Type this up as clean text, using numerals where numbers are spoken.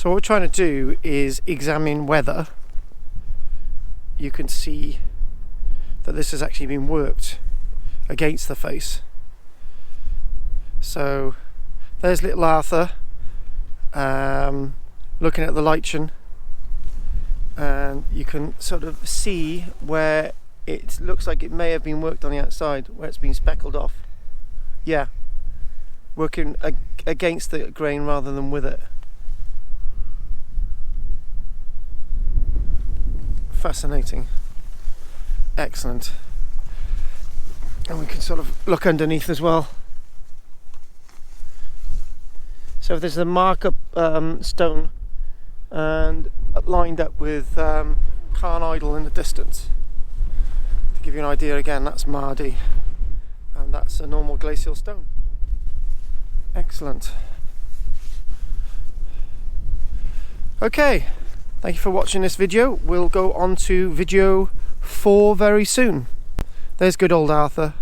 So what we're trying to do is examine whether you can see that this has actually been worked against the face. So there's little Arthur looking at the lichen, and you can sort of see where it looks like it may have been worked on the outside, where it's been speckled off. Yeah, working against the grain rather than with it. Fascinating. Excellent. And we can sort of look underneath as well. So there's a marker stone and lined up with Carn Idol in the distance. To give you an idea, again, that's Maerdy, and that's a normal glacial stone. Excellent. Okay, thank you for watching this video. We'll go on to video 4 very soon. There's good old Arthur.